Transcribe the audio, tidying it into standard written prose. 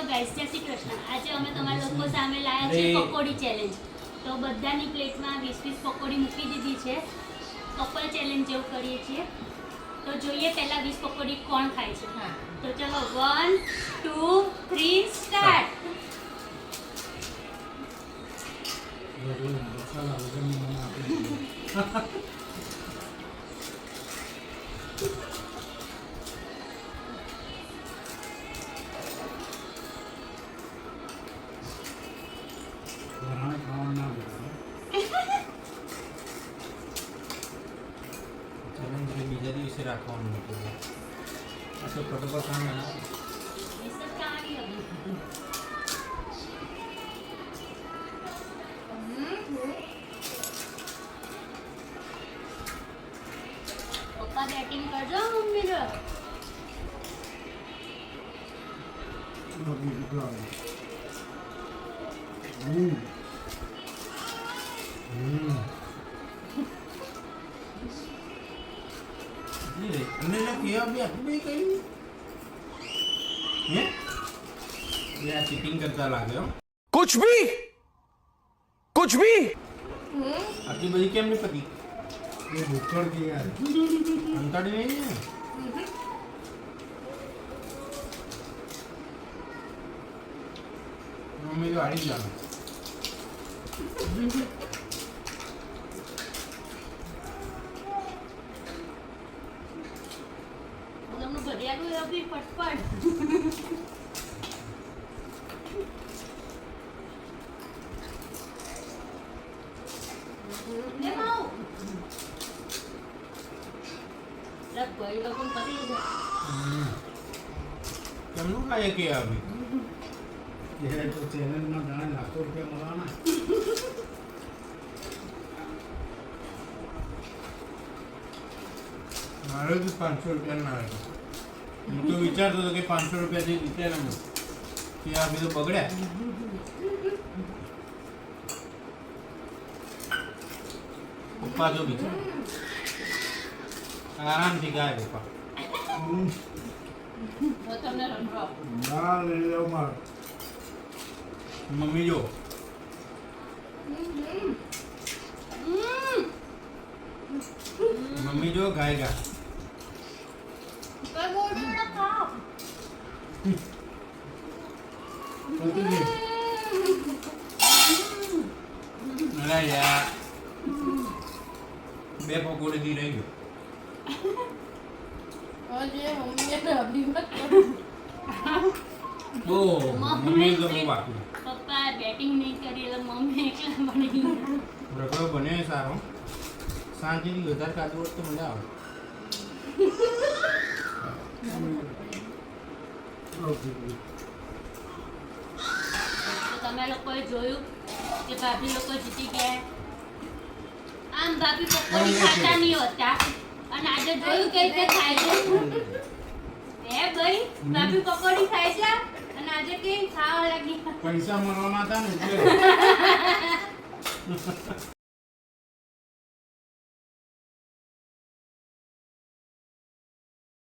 Hello guys, જય શ્રી કૃષ્ણ. આજે અમે તમારા લોકો સામે લાયા છીએ પકોડી ચેલેન્જ. તો બધાની પ્લેટમાં 20-20 પકોડી મૂકી દીધી છે. કપલ ચેલેન્જ જેવું કરીએ છીએ. તો જોઈએ પહેલા 20 પકોડી કોણ ખાય છે. તો ચલો 1 2 3 સ્ટાર્ટ. બીજા દિવસે રાખવાનું હતું આ તો ફટોફટ કામ પપ્પા બેટિંગ કરજો મમ્મી જો. અને કેવા બી આટલું બી કઈ હે ये चीटिंग करता लागे कुछ भी आटली बड़ी केम नहीं पती ये भूखड़ की यार अंताड़ी नहीं है मम्मी तो आड़ी जाना તમને ભર્યાનું રબી ફટફટ. કેમ આવું રબ ભાઈ લોકો પતી જાય. કેમનું ખાય કે આવી ये तो चैनल में जाने लाखों रुपया मराना मारे तो 500 रुपया ना आए હું તો વિચારતો હતો કે 500 રૂપિયા થી જીતે ને કે આ બધું બગડ્યા પપ્પા જો બીજા આરામથી ગાય પપ્પા તો તમને રંગો ना ले लो मार મમ્મી જો મમ્મી જો ગાય ગા કઈ બોલજો ના ખાઓ. અરે યાર બે પકોડી દી રહી ગયો ઓ મમ્મી તો બહુ બાકી પપ્પા બેટિંગ નહીં કરી એટલે મમ્મી એકલા બની ગયા. રગડો બને સારો શાંતિથી વધારે કાઢવું હોત તો મજા આવે તો તમે લોકોએ જોયું કે ભાભી લોકો જીતી ગયા. આમ ભાભી પકોડી ખાતા નહીં હોતા અને આજે જોયું કે રીતે ખાય છે. હે ભાઈ ભાભી પકોડી ખાય છે અને આજે કેમ ખાવા લાગી. પૈસા મળવાના હતા ને એટલે